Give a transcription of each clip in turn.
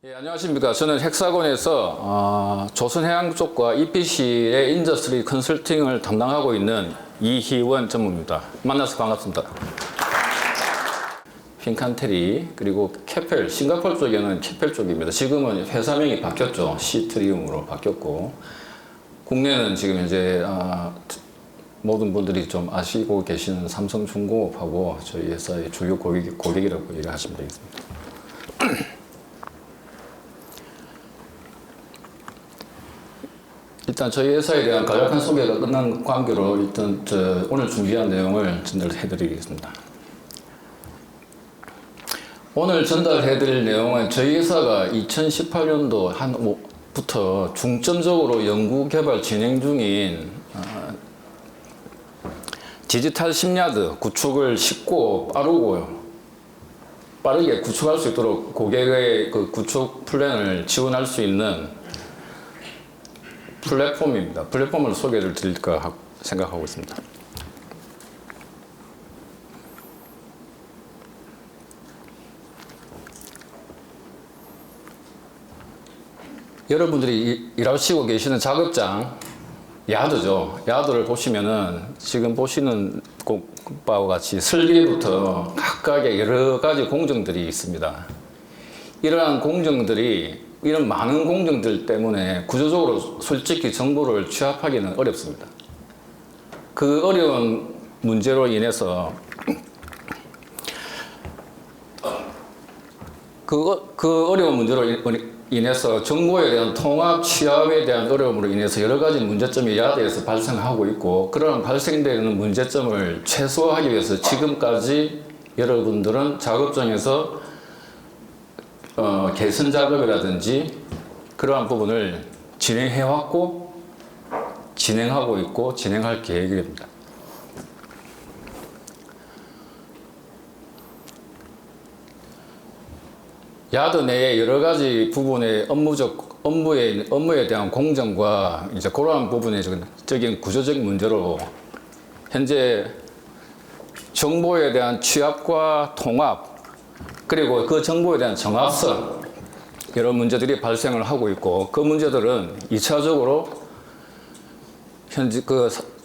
예, 안녕하십니까. 저는 헥사곤에서 조선해양 쪽과 EPC의 인더스트리 컨설팅을 담당하고 있는 이희원 전무입니다. 만나서 반갑습니다. 핀칸테리 그리고 케펠, 싱가포르 쪽에는 케펠 쪽입니다. 지금은 회사명이 바뀌었죠. 시트리움으로 바뀌었고, 국내는 지금 현재 모든 분들이 좀 아시고 계시는 삼성중공업하고 저희 회사의 주요 고객이라고 얘기하시면 되겠습니다. 일단 저희 회사에 대한 간략한 소개가 끝난 관계로 일단 오늘 준비한 내용을 전달해드리겠습니다. 오늘 전달해드릴 내용은 저희 회사가 2018년도 한부터 중점적으로 연구개발 진행 중인 디지털 10야드 구축을 쉽고 빠르게 구축할 수 있도록 고객의 그 구축 플랜을 지원할 수 있는 플랫폼입니다. 플랫폼을 소개를 드릴까 생각하고 있습니다. 여러분들이 일하시고 계시는 작업장, 야드죠. 야드를 보시면은 지금 보시는 바와 같이 설계부터 각각의 여러 가지 공정들이 있습니다. 이런 많은 공정들 때문에 구조적으로 솔직히 정보를 취합하기는 어렵습니다. 그 어려운 문제로 인해서 그 어려운 문제로 인해서 정보에 대한 통합, 취합에 대한 어려움으로 인해서 여러 가지 문제점이 야드에서 발생하고 있고, 그런 발생되는 문제점을 최소화하기 위해서 지금까지 여러분들은 작업장에서 개선 작업이라든지 그러한 부분을 진행해왔고, 진행하고 있고, 진행할 계획입니다. 야드 내에 여러 가지 부분의 업무에 대한 공정과 이제 그러한 부분의 적인 구조적인 문제로 현재 정보에 대한 취합과 통합, 그리고 그 정보에 대한 정합성, 이런 문제들이 발생을 하고 있고, 그 문제들은 2차적으로 현재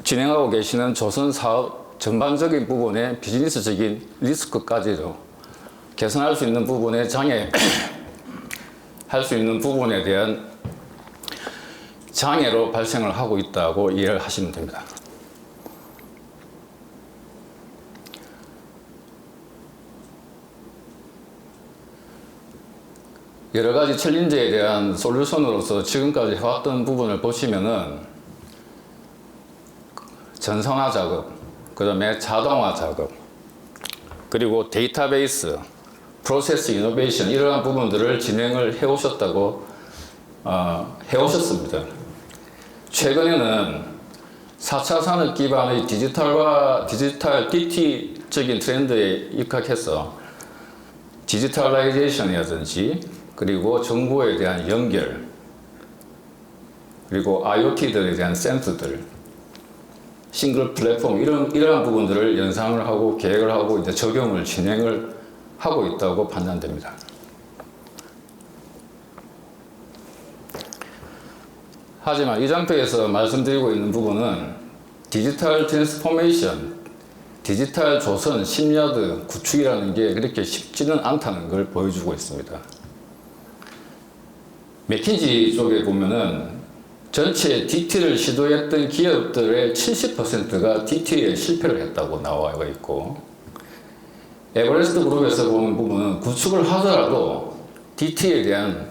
진행하고 계시는 조선 사업 전반적인 부분의 비즈니스적인 리스크까지도 개선할 수 있는 부분에 할 수 있는 부분에 대한 장애로 발생을 하고 있다고 이해를 하시면 됩니다. 여러 가지 챌린저에 대한 솔루션으로서 지금까지 해왔던 부분을 보시면은 전산화 작업, 그 다음에 자동화 작업, 그리고 데이터베이스, 프로세스 이노베이션, 이러한 부분들을 진행을 해오셨습니다. 최근에는 4차 산업 기반의 디지털 DT적인 트렌드에 입각해서 디지털라이제이션이라든지, 그리고 정보에 대한 연결, 그리고 IoT들에 대한 센서들, 싱글 플랫폼, 이러한 부분들을 연상을 하고 계획을 하고 이제 적용을 진행을 하고 있다고 판단됩니다. 하지만 이 장표에서 말씀드리고 있는 부분은 디지털 트랜스포메이션, 디지털 조선 10야드 구축이라는 게 그렇게 쉽지는 않다는 걸 보여주고 있습니다. 맥킨지 쪽에 보면은 전체 DT를 시도했던 기업들의 70%가 DT에 실패를 했다고 나와 있고, 에버레스트 그룹에서 보는 부분은 구축을 하더라도 DT에 대한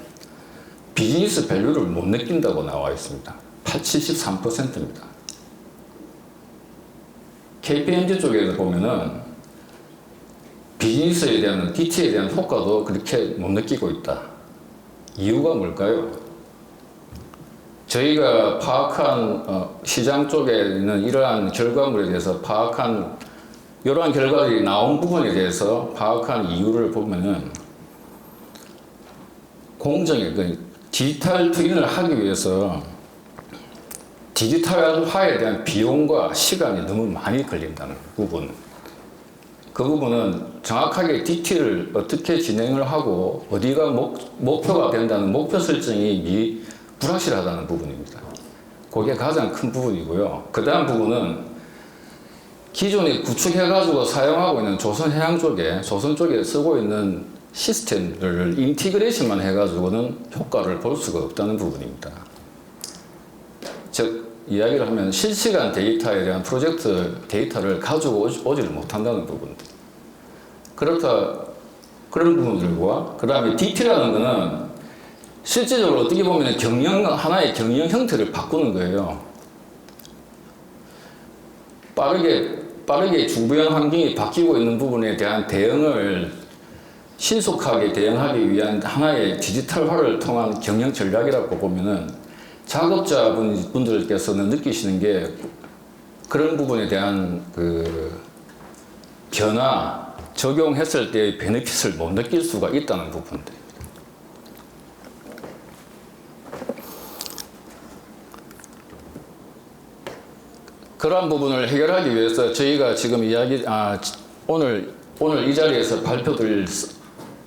비즈니스 밸류를 못 느낀다고 나와 있습니다. 73%입니다. KPMG 쪽에서 보면은 비즈니스에 대한 DT에 대한 효과도 그렇게 못 느끼고 있다. 이유가 뭘까요? 저희가 파악한 시장 쪽에 있는 이러한 결과물에 대해서 이러한 결과들이 나온 부분에 대해서 파악한 이유를 보면은 디지털 트윈을 하기 위해서 디지털화에 대한 비용과 시간이 너무 많이 걸린다는 부분, 그 부분은 정확하게 DT를 어떻게 진행을 하고 어디가 목표가 된다는 목표 설정이 불확실하다는 부분입니다. 그게 가장 큰 부분이고요. 그 다음 부분은 기존에 구축해가지고 사용하고 있는 조선 쪽에 쓰고 있는 시스템을 인티그레이션만 해가지고는 효과를 볼 수가 없다는 부분입니다. 즉, 이야기를 하면 실시간 데이터에 대한 프로젝트 데이터를 가지고 오지를 못한다는 부분들. 그런 부분들과, 그 다음에 DT라는 거는 실제적으로 어떻게 보면 하나의 경영 형태를 바꾸는 거예요. 빠르게 주변 환경이 바뀌고 있는 부분에 대한 대응을 신속하게 대응하기 위한 하나의 디지털화를 통한 경영 전략이라고 보면은 작업자분들께서는 느끼시는 게 그런 부분에 대한 변화, 적용했을 때의 베네핏을 못 느낄 수가 있다는 부분들. 그러한 부분을 해결하기 위해서 저희가 지금 오늘 이 자리에서 발표드릴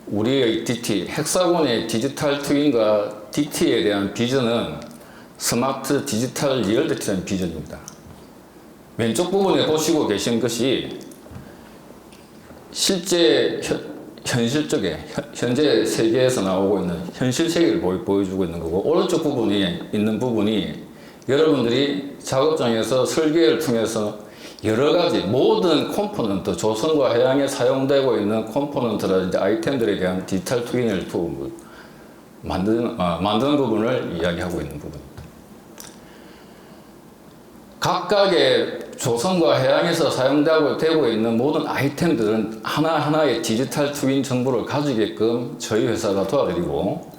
우리의 DT, 헥사곤의 디지털 트윈과 DT에 대한 비전은 스마트 디지털 리얼리티라는 비전입니다. 왼쪽 부분에 보시고 계신 것이 실제 현재 세계에서 나오고 있는 현실 세계를 보여주고 있는 거고, 오른쪽 부분에 있는 부분이 여러분들이 작업장에서 설계를 통해서 여러 가지 모든 컴포넌트, 조선과 해양에 사용되고 있는 컴포넌트라든지 아이템들에 대한 디지털 트윈을 만드는 부분을 이야기하고 있는 부분입니다. 각각의 조선과 해양에서 사용되고 있는 모든 아이템들은 하나하나의 디지털 트윈 정보를 가지게끔 저희 회사가 도와드리고,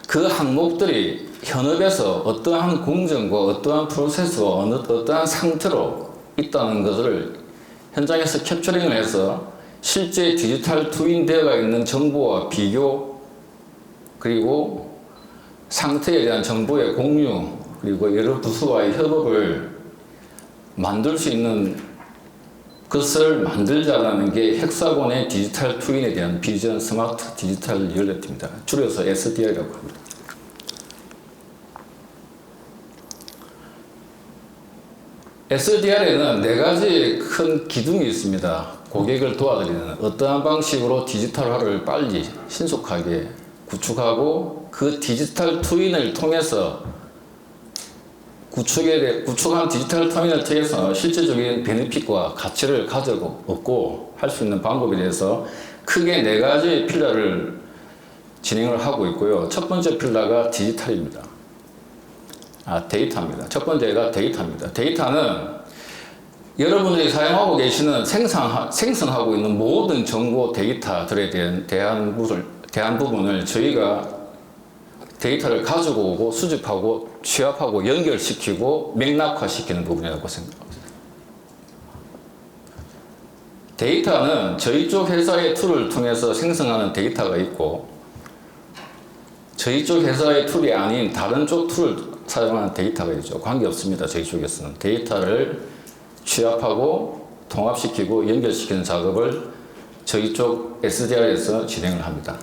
그 항목들이 현업에서 어떠한 공정과 어떠한 프로세스와 어떠한 상태로 있다는 것을 현장에서 캡처링을 해서 실제 디지털 트윈 되어 있는 정보와 비교, 그리고 상태에 대한 정보의 공유, 그리고 여러 부서와의 협업을 만들 수 있는 것을 만들자라는 게 헥사곤의 디지털 트윈에 대한 비전 스마트 디지털 리얼리티입니다. 줄여서 SDI라고 합니다. SDR에는 4가지 큰 기둥이 있습니다. 고객을 도와드리는 어떠한 방식으로 디지털화를 빨리 신속하게 구축하고 그 디지털 트윈을 통해서 구축한 디지털 트윈을 통해서 실제적인 베네핏과 가치를 가지고 얻고 할 수 있는 방법에 대해서 크게 4가지 필러를 진행을 하고 있고요. 첫 번째 필러가 디지털입니다. 데이터입니다. 첫 번째가 데이터입니다. 데이터는 여러분들이 사용하고 계시는 생성하고 있는 모든 정보 데이터들에 대한 부분을 저희가 데이터를 가지고 오고 수집하고 취합하고 연결시키고 맥락화시키는 부분이라고 생각합니다. 데이터는 저희 쪽 회사의 툴을 통해서 생성하는 데이터가 있고, 저희 쪽 회사의 툴이 아닌 다른 쪽 툴을 사용하는 데이터가 있죠. 관계없습니다. 저희 쪽에서는 데이터를 취합하고 통합시키고 연결시키는 작업을 저희 쪽 SDR에서 진행을 합니다.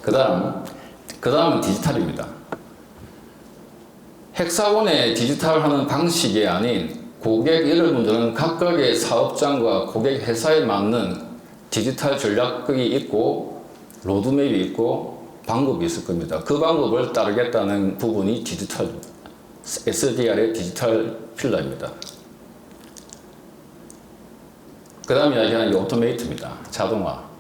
그 다음은 디지털입니다. 헥사곤의 디지털하는 방식이 아닌 고객 여러분들은 각각의 사업장과 고객 회사에 맞는 디지털 전략이 있고 로드맵이 있고 방법이 있을 겁니다. 그 방법을 따르겠다는 부분이 SDR의 디지털 필러입니다. 그 다음 이야기하는 게 오토메이트입니다. 자동화.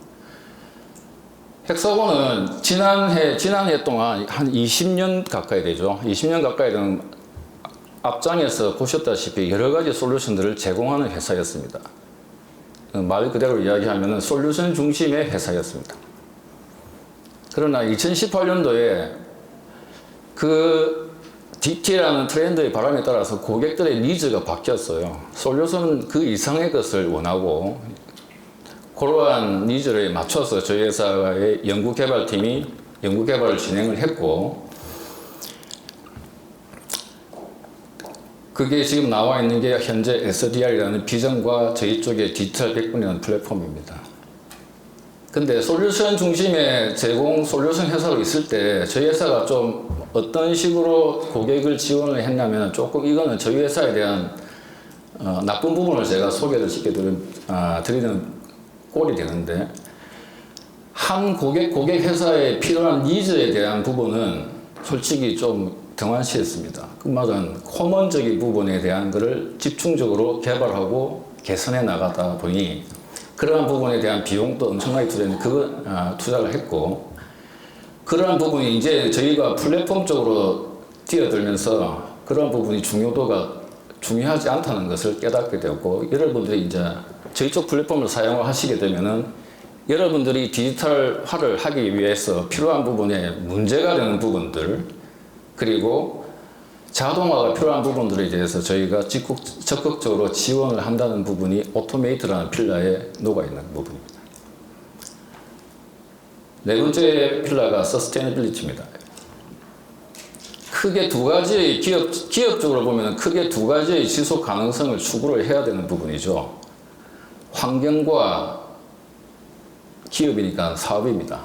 헥사곤은 지난해 동안 한 20년 가까이 되죠. 20년 가까이 된 앞장에서 보셨다시피 여러 가지 솔루션들을 제공하는 회사였습니다. 말 그대로 이야기하면 솔루션 중심의 회사였습니다. 그러나 2018년도에 그 DT라는 트렌드의 바람에 따라서 고객들의 니즈가 바뀌었어요. 솔루션 그 이상의 것을 원하고, 그러한 니즈에 맞춰서 저희 회사의 연구개발팀이 연구개발을 진행을 했고, 그게 지금 나와 있는 게 현재 SDR이라는 비전과 저희 쪽의 디지털 백분이라는 플랫폼입니다. 근데 솔루션 중심의 제공 솔루션 회사로 있을 때 저희 회사가 좀 어떤 식으로 고객을 지원을 했냐면 조금 이거는 저희 회사에 대한 나쁜 부분을 제가 소개를 드리는 꼴이 되는데, 한 고객 회사에 필요한 니즈에 대한 부분은 솔직히 좀 등한시했습니다. 그 말은 코먼적인 부분에 대한 것을 집중적으로 개발하고 개선해 나가다 보니 그러한 부분에 대한 비용도 엄청나게 투자를 했고, 그러한 부분이 이제 저희가 플랫폼 쪽으로 뛰어들면서 그런 부분이 중요하지 않다는 것을 깨닫게 되었고, 여러분들이 이제 저희 쪽 플랫폼을 사용을 하시게 되면은 여러분들이 디지털화를 하기 위해서 필요한 부분에 문제가 되는 부분들, 그리고 자동화가 필요한 부분들에 대해서 저희가 적극적으로 지원을 한다는 부분이 오토메이트라는 필라에 녹아있는 부분입니다. 네 번째 필라가 서스테이너빌리티입니다. 크게 두 가지의 기업적으로 보면 크게 두 가지의 지속 가능성을 추구를 해야 되는 부분이죠. 환경과 기업이니까 사업입니다.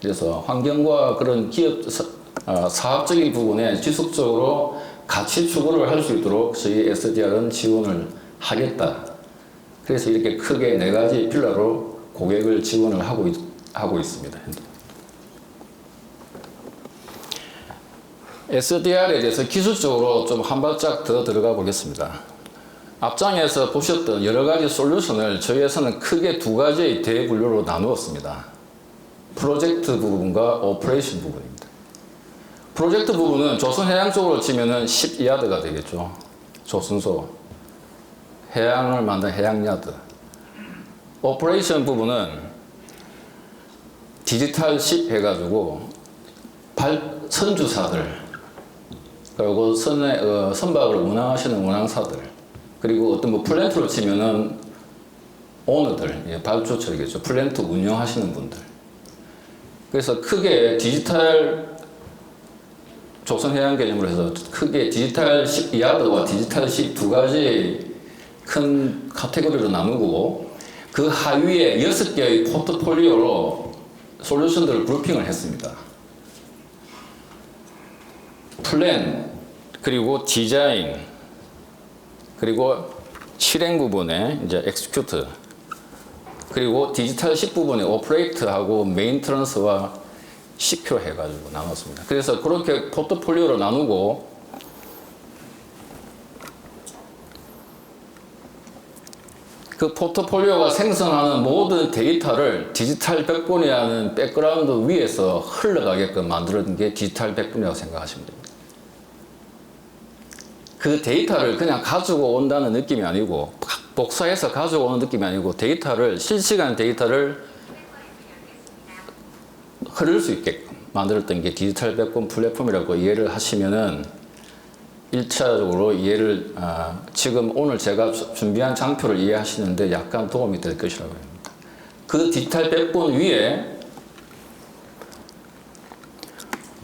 그래서 환경과 그런 사업적인 부분에 지속적으로 가치 추구를 할 수 있도록 저희 SDR은 지원을 하겠다. 그래서 이렇게 크게 네 가지 필러로 고객을 지원을 하고 있습니다. SDR에 대해서 기술적으로 좀 한 발짝 더 들어가 보겠습니다. 앞장에서 보셨던 여러 가지 솔루션을 저희 회사는 크게 두 가지의 대분류로 나누었습니다. 프로젝트 부분과 오퍼레이션 부분입니다. 프로젝트 부분은 조선해양 쪽으로 치면은 10야드가 되겠죠. 조선소, 해양을 만든 해양야드. 오퍼레이션 부분은 디지털 십 해가지고 선주사들, 그리고 선박을 운항하시는 운항사들, 그리고 어떤 플랜트로 치면은 오너들, 발주처이겠죠. 플랜트 운영하시는 분들. 그래서 크게 디지털 조선해양 개념으로 해서 크게 디지털 10야드와 디지털 10 두 가지의 큰 카테고리로 나누고, 그 하위에 6개의 포트폴리오로 솔루션들을 그룹핑을 했습니다. 플랜, 그리고 디자인, 그리고 실행 부분에 이제 엑스큐트, 그리고 디지털 10 부분에 오퍼레이트하고 메인터넌스와 CPO 해가지고 나눴습니다. 그래서 그렇게 포트폴리오로 나누고, 그 포트폴리오가 생성하는 모든 데이터를 디지털 백본이라는 백그라운드 위에서 흘러가게끔 만드는 게 디지털 백본이라고 생각하시면 됩니다. 그 데이터를 그냥 가지고 온다는 느낌이 아니고, 복사해서 가지고 오는 느낌이 아니고, 실시간 데이터를 흐를 수 있게끔 만들었던 게 디지털 백본 플랫폼이라고 이해를 하시면은 1차적으로 이해를, 지금 오늘 제가 준비한 장표를 이해하시는데 약간 도움이 될 것이라고 합니다. 그 디지털 백본 위에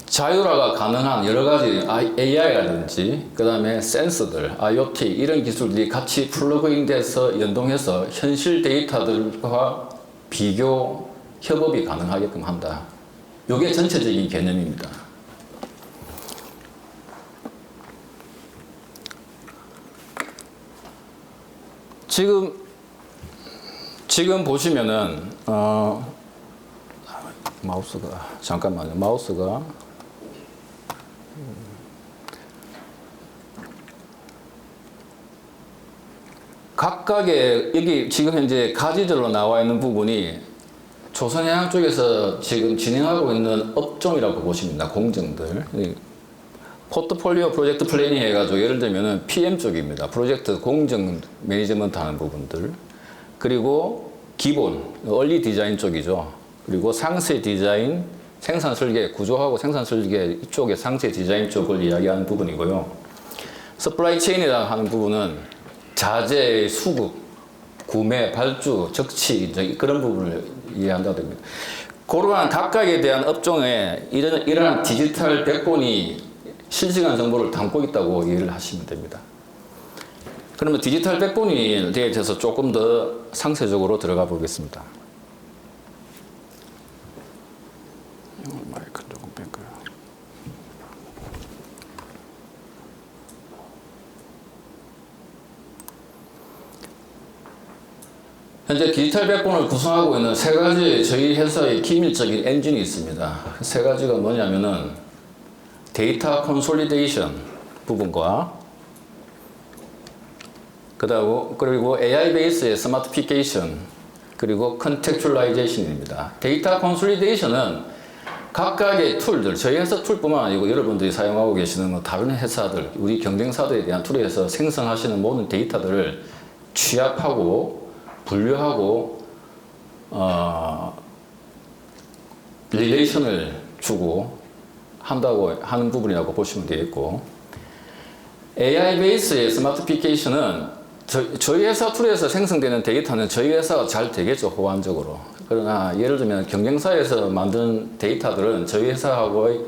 자율화가 가능한 여러 가지 AI라든지, 그 다음에 센서들, IoT, 이런 기술들이 같이 플러그인 돼서 연동해서 현실 데이터들과 비교, 협업이 가능하게끔 한다. 이게 전체적인 개념입니다. 지금 보시면은, 마우스가 각각의, 여기 지금 현재 가지들로 나와 있는 부분이 조선해양 쪽에서 지금 진행하고 있는 업종이라고 보시면 됩니다. 공정들. 포트폴리오 프로젝트 플래닝 해가지고 예를 들면은 PM 쪽입니다. 프로젝트 공정 매니지먼트 하는 부분들. 그리고 기본, 얼리 디자인 쪽이죠. 그리고 상세 디자인, 생산 설계, 구조하고 생산 설계 이쪽의 상세 디자인 쪽을 이야기하는 부분이고요. 서플라이 체인이라고 하는 부분은 자재, 수급, 구매, 발주, 적치, 그런 부분을 이해한다고 됩니다. 그러한 각각에 대한 업종에 이러한 디지털 백본이 실시간 정보를 담고 있다고 이해를 하시면 됩니다. 그러면 디지털 백본에 대해서 조금 더 상세적으로 들어가 보겠습니다. 현재 디지털 백본을 구성하고 있는 세 가지 저희 회사의 기밀적인 엔진이 있습니다. 세 가지가 뭐냐면은 데이터 컨솔리데이션 부분과 그리고 AI 베이스의 스마트피케이션 그리고 컨텍츄얼라이제이션입니다. 데이터 컨솔리데이션은 각각의 툴들, 저희 회사 툴뿐만 아니고 여러분들이 사용하고 계시는 뭐 다른 회사들, 우리 경쟁사들에 대한 툴에서 생성하시는 모든 데이터들을 취합하고 분류하고 릴레이션을 주고 한다고 하는 부분이라고 보시면 되겠고, AI 베이스의 스마트피케이션은 저희 회사 툴에서 생성되는 데이터는 저희 회사가 잘 되겠죠, 호환적으로. 그러나 예를 들면 경쟁사에서 만든 데이터들은 저희 회사하고의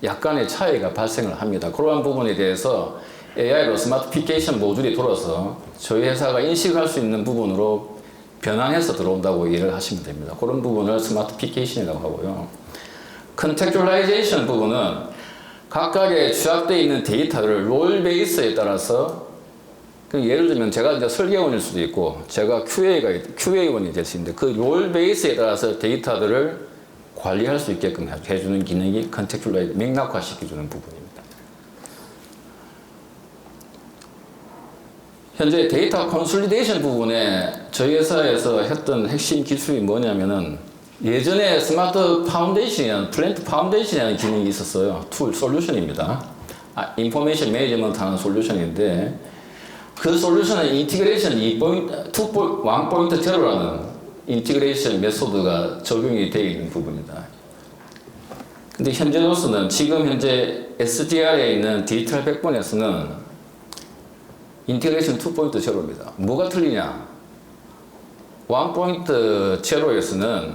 약간의 차이가 발생을 합니다. 그러한 부분에 대해서 AI로 스마트피케이션 모듈이 돌아서 저희 회사가 인식할 수 있는 부분으로 변환해서 들어온다고 이해를 하시면 됩니다. 그런 부분을 스마트피케이션이라고 하고요. 컨텍츄얼라이제이션 부분은 각각의 취합되어 있는 데이터를 롤 베이스에 따라서, 예를 들면 제가 이제 설계원일 수도 있고 제가 QA원이 될 수 있는데 그 롤 베이스에 따라서 데이터들을 관리할 수 있게끔 해주는 기능이 컨텍츄얼라이즈, 맥락화시켜주는 부분입니다. 현재 데이터 컨솔리데이션 부분에 저희 회사에서 했던 핵심 기술이 뭐냐면은, 예전에 스마트 파운데이션이라는, 플랜트 파운데이션이라는 기능이 있었어요. 툴, 솔루션입니다. 인포메이션 매니지먼트 하는 솔루션인데, 그 솔루션은 인티그레이션 1.0라는 인티그레이션 메소드가 적용이 되어 있는 부분이다. 근데 현재로서는, 지금 현재 SDR에 있는 디지털 백본에서는 인티그레이션 2.0입니다. 뭐가 틀리냐? 1.0에서는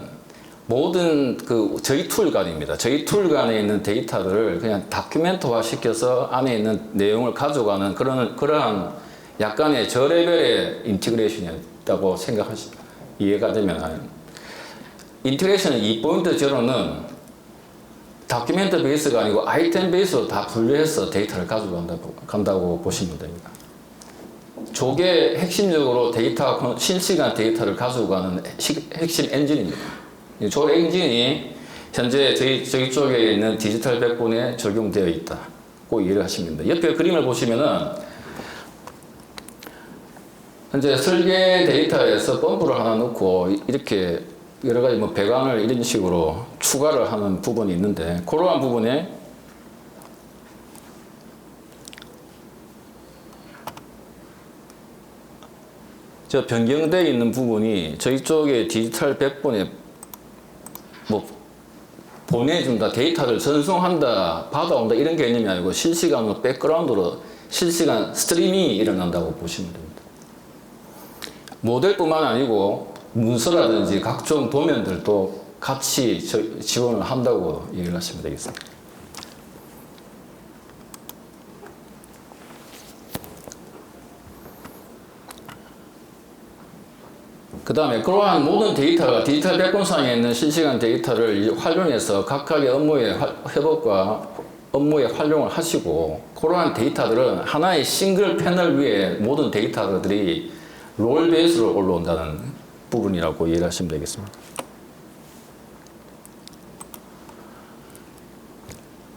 모든 저희 툴 간입니다. 저희 툴 간에 있는 데이터들을 그냥 다큐멘트화 시켜서 안에 있는 내용을 가져가는 그러한 약간의 저레벨의 인티그레이션이었다고 이해가 되면, 인티그레이션 2.0는 다큐멘트 베이스가 아니고 아이템 베이스로 다 분류해서 데이터를 가져간다고 보시면 됩니다. 저게 핵심적으로 실시간 데이터를 가져가는 핵심 엔진입니다. 저 엔진이 현재 저희 쪽에 있는 디지털 백본에 적용되어 있다고 이해를 하시면 됩니다. 옆에 그림을 보시면은 현재 설계 데이터에서 펌프를 하나 넣고 이렇게 여러 가지 배관을 이런 식으로 추가를 하는 부분이 있는데, 그러한 부분에 저 변경되어 있는 부분이 저희 쪽에 디지털 백본에 보내준다, 데이터를 전송한다, 받아온다 이런 개념이 아니고 실시간으로 백그라운드로 실시간 스트리밍이 일어난다고 보시면 됩니다. 모델뿐만 아니고 문서라든지 각종 도면들도 같이 지원을 한다고 얘기를 하시면 되겠습니다. 그 다음에 그러한 모든 데이터가 디지털 백본상에 있는 실시간 데이터를 활용해서 각각의 업무의 회복과 업무에 활용을 하시고, 그러한 데이터들은 하나의 싱글 패널 위에 모든 데이터들이 롤 베이스로 올라온다는 부분이라고 이해를 하시면 되겠습니다.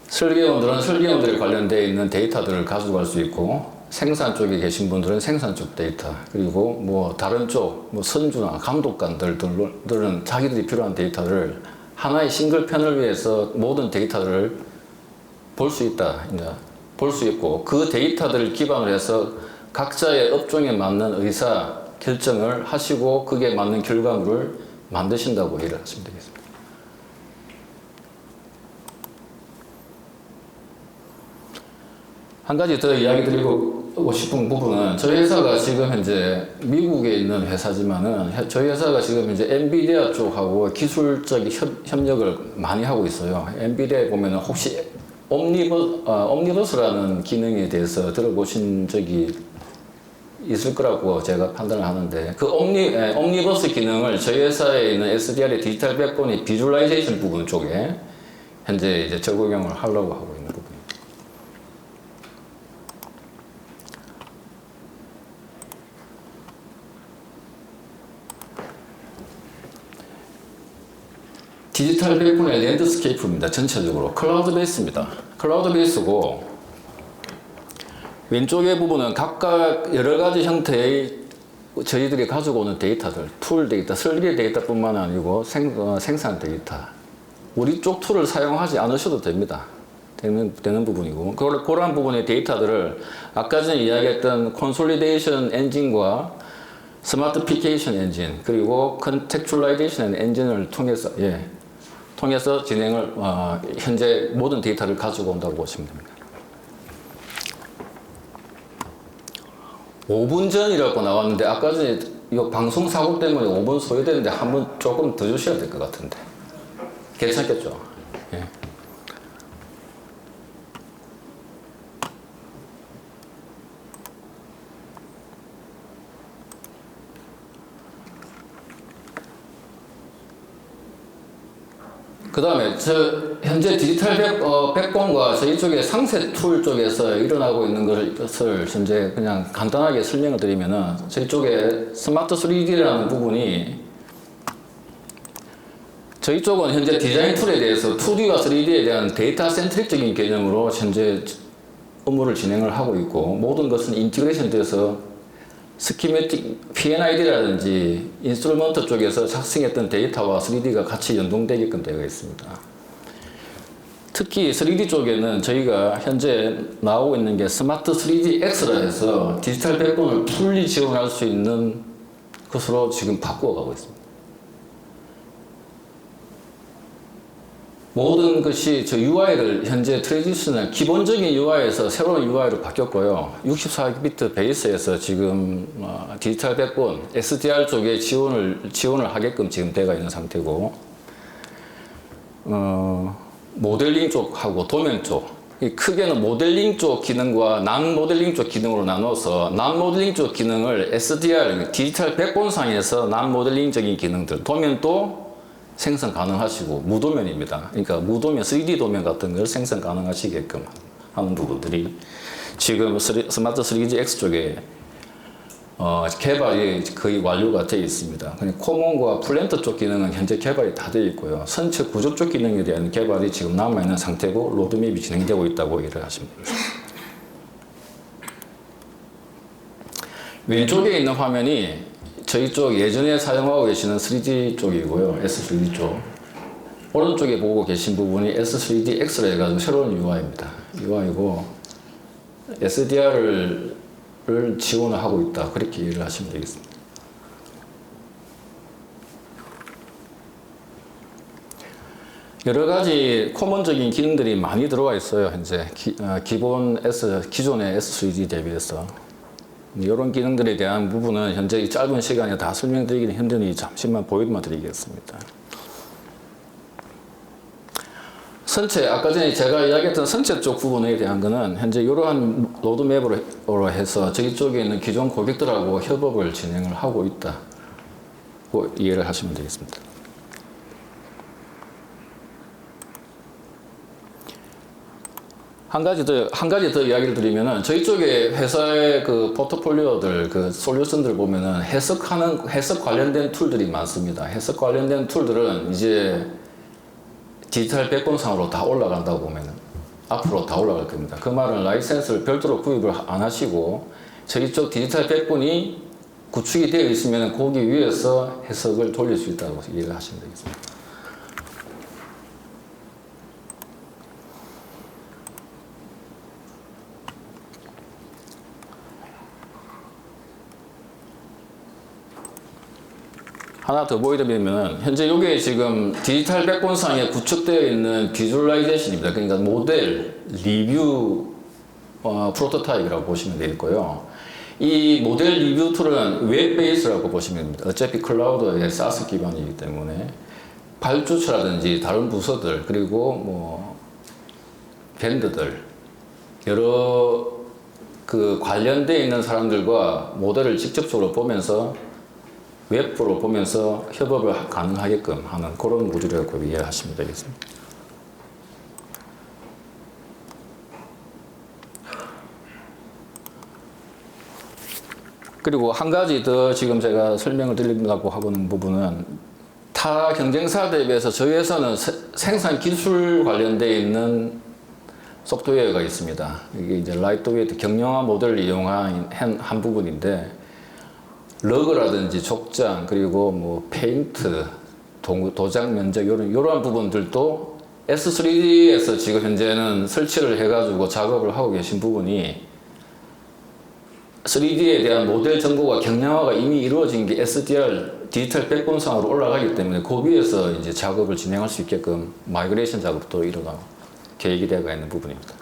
설계원들은 설계원들에 관련되어 있는 데이터들을 가져갈 수 있고, 생산 쪽에 계신 분들은 생산 쪽 데이터, 그리고 다른 쪽, 선주나 감독관들은 자기들이 필요한 데이터를 하나의 싱글 패널 위에서 모든 데이터를 볼 수 있고, 그 데이터들을 기반으로 해서 각자의 업종에 맞는 의사 결정을 하시고, 그게 맞는 결과물을 만드신다고 이해를 하시면 되겠습니다. 한 가지 더 이야기 드리고 싶은 부분은, 저희 회사가 지금 현재 미국에 있는 회사지만은 저희 회사가 지금 현재 엔비디아 쪽하고 기술적 협력을 많이 하고 있어요. 엔비디아에 보면은 혹시 옴니버스라는 기능에 대해서 들어보신 적이 있을 거라고 제가 판단을 하는데, 그 옴니버스 기능을 저희 회사에 있는 SDR의 디지털 백본의 비주얼라이제이션 부분 쪽에 현재 이제 적용을 하려고 하고 있는 부분입니다. 디지털 백분의 랜드스케이프입니다. 전체적으로 클라우드 베이스입니다. 클라우드 베이스고 왼쪽의 부분은 각각 여러 가지 형태의 저희들이 가지고 오는 데이터들, 툴 데이터, 설계 데이터뿐만 아니고 생산 데이터. 우리 쪽 툴을 사용하지 않으셔도 됩니다. 되는 부분이고 그런 부분의 데이터들을 아까 전에 이야기했던 콘솔리데이션 엔진과 스마트피케이션 엔진 그리고 컨텍츄얼라이제이션 엔진을 통해서 진행을 현재 모든 데이터를 가지고 온다고 보시면 됩니다. 5분 전이라고 나왔는데 아까 전에 이 방송 사고 때문에 5분 소요되는데 한번 조금 더 주셔야 될 것 같은데 괜찮겠죠? 예. 그 다음에 현재 디지털 백본과 저희 쪽에 상세 툴 쪽에서 일어나고 있는 것을 현재 그냥 간단하게 설명을 드리면은 저희 쪽에 스마트 3D라는 부분이 저희 쪽은 현재 디자인 툴에 대해서 2D와 3D에 대한 데이터 센트릭적인 개념으로 현재 업무를 진행을 하고 있고 모든 것은 인티그레이션 돼서 스키매틱 PNID라든지 인스트루먼트 쪽에서 작성했던 데이터와 3D가 같이 연동되게끔 되어 있습니다. 특히 3D 쪽에는 저희가 현재 나오고 있는 게 스마트 3D X라 해서 디지털 백본을 풀리 지원할 수 있는 것으로 지금 바꾸어가고 있습니다. 모든 것이 저 UI를 현재 트랜지션을 기본적인 UI에서 새로운 UI로 바뀌었고요. 64비트 베이스에서 지금 디지털 백본 SDR 쪽에 지원을 하게끔 지금 되어 있는 상태고 모델링 쪽하고 도면 쪽 크게는 모델링 쪽 기능과 난 모델링 쪽 기능으로 나눠서 난 모델링 쪽 기능을 SDR 디지털 백본상에서 난 모델링적인 기능들 도면도 생성 가능하시고 무도면입니다. 그러니까 무도면 3D 도면 같은 걸 생성 가능하시게끔 하는 부분들이 지금 스마트 3D X 쪽에 개발이 거의 완료가 되어 있습니다. 코몬과 플랜트 쪽 기능은 현재 개발이 다 되어 있고요. 선체 구조 쪽 기능에 대한 개발이 지금 남아있는 상태고 로드맵이 진행되고 있다고 이해를 하시면 됩니다. 왼쪽에 있는 화면이 저희 쪽 예전에 사용하고 계시는 3D 쪽이고요. S3D 쪽. 오른쪽에 보고 계신 부분이 S3D X라 해가지고 새로운 UI입니다. UI고 SDR을 지원을 하고 있다. 그렇게 이해를 하시면 되겠습니다. 여러 가지 코먼적인 기능들이 많이 들어와 있어요. 현재 기존의 S3D 대비해서. 이런 기능들에 대한 부분은 현재 이 짧은 시간에 다 설명드리기는 힘드니 잠시만 보여만 드리겠습니다. 선체, 아까 전에 제가 이야기했던 선체 쪽 부분에 대한 거는 현재 이러한 로드맵으로 해서 저희 쪽에 있는 기존 고객들하고 협업을 진행을 하고 있다고 이해를 하시면 되겠습니다. 한 가지 더 이야기를 드리면은 저희 쪽에 회사의 그 포트폴리오들, 그 솔루션들 보면은 해석 관련된 툴들이 많습니다. 해석 관련된 툴들은 이제 디지털 백본상으로 다 올라간다고 보면은 앞으로 다 올라갈 겁니다. 그 말은 라이센스를 별도로 구입을 안 하시고 저희 쪽 디지털 백본이 구축이 되어 있으면 거기 위에서 해석을 돌릴 수 있다고 이해를 하시면 되겠습니다. 하나 더 보여드리면 현재 이게 지금 디지털 백본상에 구축되어 있는 비주얼라이제이션입니다. 그러니까 모델, 리뷰, 프로토타입이라고 보시면 되겠고요. 이 모델 리뷰 툴은 웹 베이스라고 보시면 됩니다. 어차피 클라우드의 SaaS 기반이기 때문에 발주처라든지 다른 부서들 그리고 뭐 밴드들 여러 그 관련되어 있는 사람들과 모델을 직접적으로 보면서 웹으로 보면서 협업을 가능하게끔 하는 그런 모듈이라고 이해하시면 되겠습니다. 그리고 한 가지 더 지금 제가 설명을 드리려고 하고 있는 부분은 타 경쟁사들에 비해서 저희 회사는 생산 기술 관련되어 있는 소프트웨어가 있습니다. 이게 이제 라이트웨이트 경량화 모델을 이용한 한 부분인데, 러그라든지 족장, 그리고 뭐 페인트, 도장 면적 이런 부분들도 S3D에서 지금 현재는 설치를 해가지고 작업을 하고 계신 부분이, 3D에 대한 모델 정보가 경량화가 이미 이루어진 게 SDR 디지털 백본상으로 올라가기 때문에 그 위에서 이제 작업을 진행할 수 있게끔 마이그레이션 작업도 일어나고 계획이 되어 있는 부분입니다.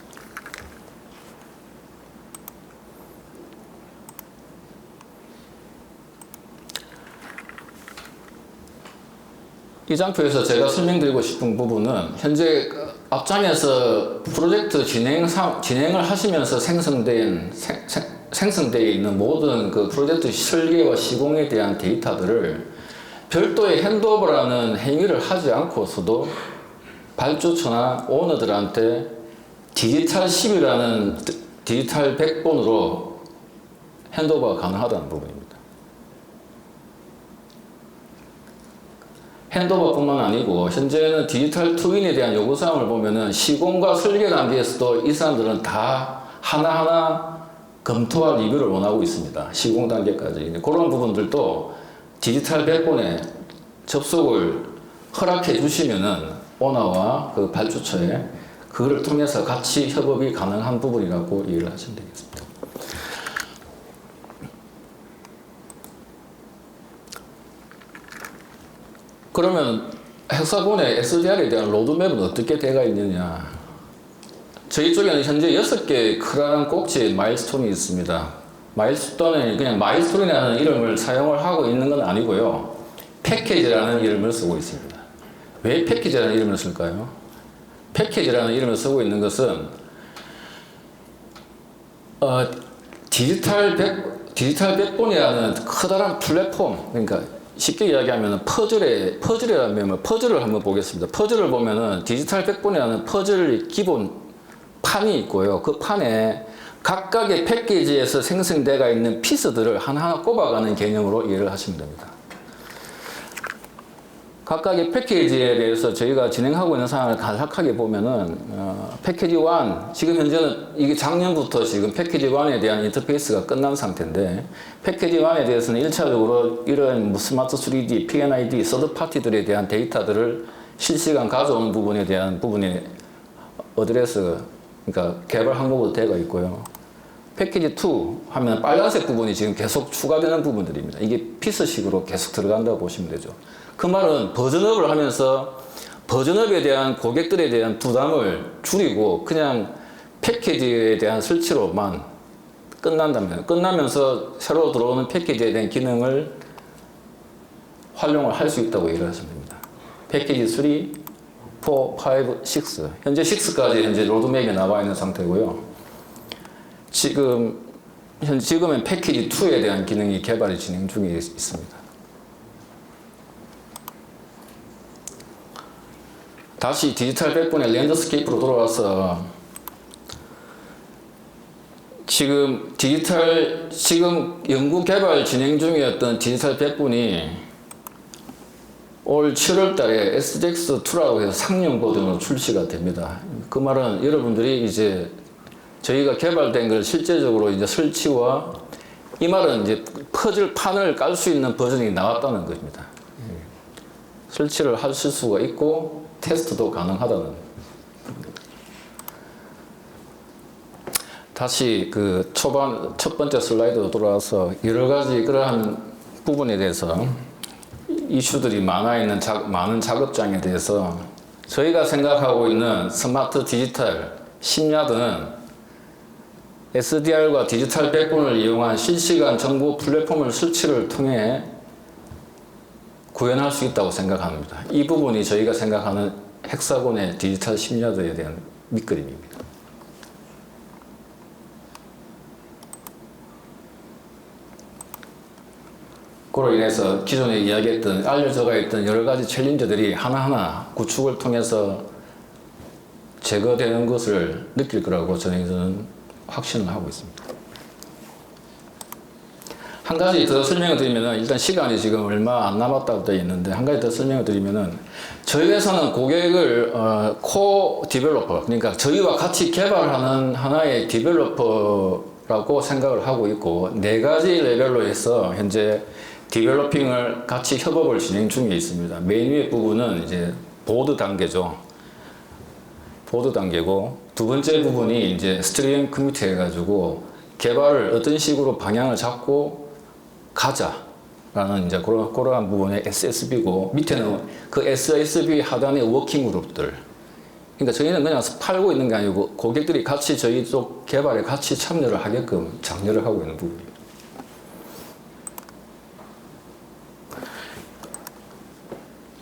이 장표에서 제가 설명드리고 싶은 부분은, 현재 앞장에서 프로젝트 진행을 하시면서 생성되어 있는 모든 그 프로젝트 설계와 시공에 대한 데이터들을 별도의 핸드오버라는 행위를 하지 않고서도 발주처나 오너들한테 디지털 10이라는 디지털 백본으로 핸드오버가 가능하다는 부분입니다. 핸드오버뿐만 아니고 현재는 디지털 트윈에 대한 요구사항을 보면은 시공과 설계 단계에서도 이 사람들은 다 하나하나 검토와 리뷰를 원하고 있습니다. 시공 단계까지. 그런 부분들도 디지털 백본에 접속을 허락해 주시면은 오너와 그 발주처에 그거를 통해서 같이 협업이 가능한 부분이라고 이해를 하시면 되겠습니다. 그러면 헥사곤의 SDR에 대한 로드맵은 어떻게 되어 있느냐? 저희 쪽에는 현재 6개의 크라운 꼭지의 마일스톤이 있습니다. 마일스톤은 그냥 마일스톤이라는 이름을 사용을 하고 있는 건 아니고요. 패키지라는 이름을 쓰고 있습니다. 왜 패키지라는 이름을 쓸까요? 패키지라는 이름을 쓰고 있는 것은 디지털 백본이라는 커다란 플랫폼, 그러니까 쉽게 이야기하면 퍼즐이라면 퍼즐을 한번 보겠습니다. 퍼즐을 보면은 디지털 백본이라는 퍼즐 기본 판이 있고요. 그 판에 각각의 패키지에서 생성되어 있는 피스들을 하나하나 꼽아가는 개념으로 이해를 하시면 됩니다. 각각의 패키지에 대해서 저희가 진행하고 있는 사항을 간략하게 보면은, 패키지 1, 지금 현재는 이게 작년부터 지금 패키지 1에 대한 인터페이스가 끝난 상태인데, 패키지 1에 대해서는 1차적으로 이런 뭐 스마트 3D, P&ID, 서드 파티들에 대한 데이터들을 실시간 가져오는 부분에 대한 부분이 어드레스, 그러니까 개발 항목으로 되어 있고요. 패키지 2 하면 빨간색 부분이 지금 계속 추가되는 부분들입니다. 이게 피스식으로 계속 들어간다고 보시면 되죠. 그 말은 버전업을 하면서 버전업에 대한 고객들에 대한 부담을 줄이고 그냥 패키지에 대한 설치로만 끝나면서 새로 들어오는 패키지에 대한 기능을 활용을 할 수 있다고 얘기를 하시면 됩니다. 패키지 3, 4, 5, 6. 현재 6까지 현재 로드맵에 나와 있는 상태고요. 지금은 패키지 2에 대한 기능이 개발이 진행 중에 있습니다. 다시 디지털 백본의 랜드스케이프로 돌아와서 지금 연구 개발 진행 중이었던 디지털 백본이 올 7월 달에 SDX2라고 해서 상용 버전으로 출시가 됩니다. 그 말은 여러분들이 이제 저희가 개발된 걸 실제적으로 이제 설치와 이 말은 이제 퍼즐 판을 깔 수 있는 버전이 나왔다는 겁니다. 설치를 하실 수가 있고 테스트도 가능하다는. 다시 그 첫 번째 슬라이드로 돌아와서 여러 가지 그러한 부분에 대해서 이슈들이 많은 작업장에 대해서 저희가 생각하고 있는 스마트 디지털 심야드는 SDR과 디지털 백본을 이용한 실시간 정보 플랫폼을 설치를 통해 구현할 수 있다고 생각합니다. 이 부분이 저희가 생각하는 헥사곤의 디지털 심야드에 대한 밑그림입니다. 그로 인해서 기존에 이야기했던 알려져 있던 여러 가지 챌린저들이 하나하나 구축을 통해서 제거되는 것을 느낄 거라고 저는 확신을 하고 있습니다. 한 가지 더 설명을 드리면은 일단 시간이 지금 얼마 안 남았다고 되어 있는데 한 가지 더 설명을 드리면은 저희 회사는 고객을 코 디벨로퍼 그러니까 저희와 같이 개발하는 하나의 디벨로퍼라고 생각을 하고 있고 네 가지 레벨로 해서 현재 디벨로핑을 같이 협업을 진행 중에 있습니다. 맨 위에 부분은 이제 보드 단계죠. 보드 단계고 두 번째 부분이 이제 스트리밍 커뮤니티 해가지고 개발을 어떤 식으로 방향을 잡고 가자라는 이제 그러한 부분의 SSB고 밑에는 그 SSB 하단의 워킹 그룹들. 그러니까 저희는 그냥 팔고 있는 게 아니고 고객들이 같이 저희 쪽 개발에 같이 참여를 하게끔 장려를 하고 있는 부분입니다.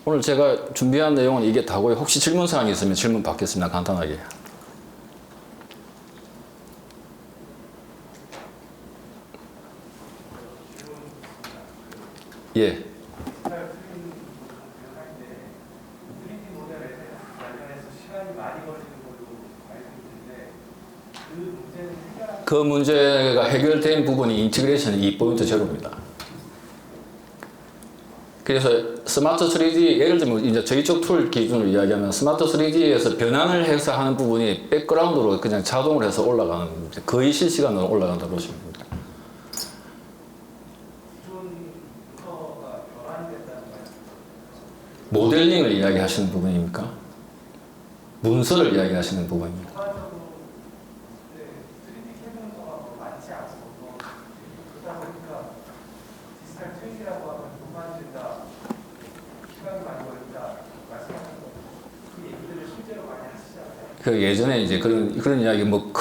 오늘 제가 준비한 내용은 이게 다고요. 혹시 질문 사항이 있으면 질문 받겠습니다. 간단하게. 예. 그 문제가 해결된 부분이 인티그레이션 2.0입니다. 그래서 스마트 3D, 예를 들면 이제 저희 쪽 툴 기준으로 이야기하면 스마트 3D에서 변환을 해서 하는 부분이 백그라운드로 그냥 자동으로 해서 올라가는, 거의 실시간으로 올라간다고 보시면 됩니다. 모델링을 이야기하시는 부분입니까? 문서를 이야기하시는 부분입니다. 그 예전에 이제 그런 이야기 뭐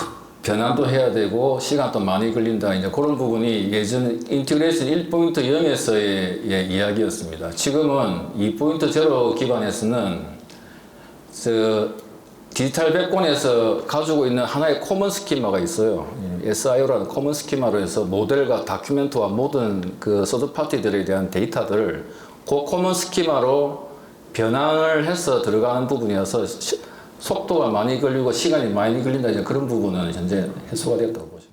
변환도 해야 되고 시간도 많이 걸린다 이제 그런 부분이 예전 인티그레이션 1.0에서의 이야기였습니다. 지금은 2.0 기반에서는 디지털 백본에서 가지고 있는 하나의 코먼 스키마가 있어요. SIO라는 코먼 스키마로 해서 모델과 다큐멘트와 모든 그 서드 파티들에 대한 데이터들을 그 코먼 스키마로 변환을 해서 들어가는 부분이어서 속도가 많이 걸리고 시간이 많이 걸린다 이제 그런 부분은 현재 해소가 됐다고 보죠.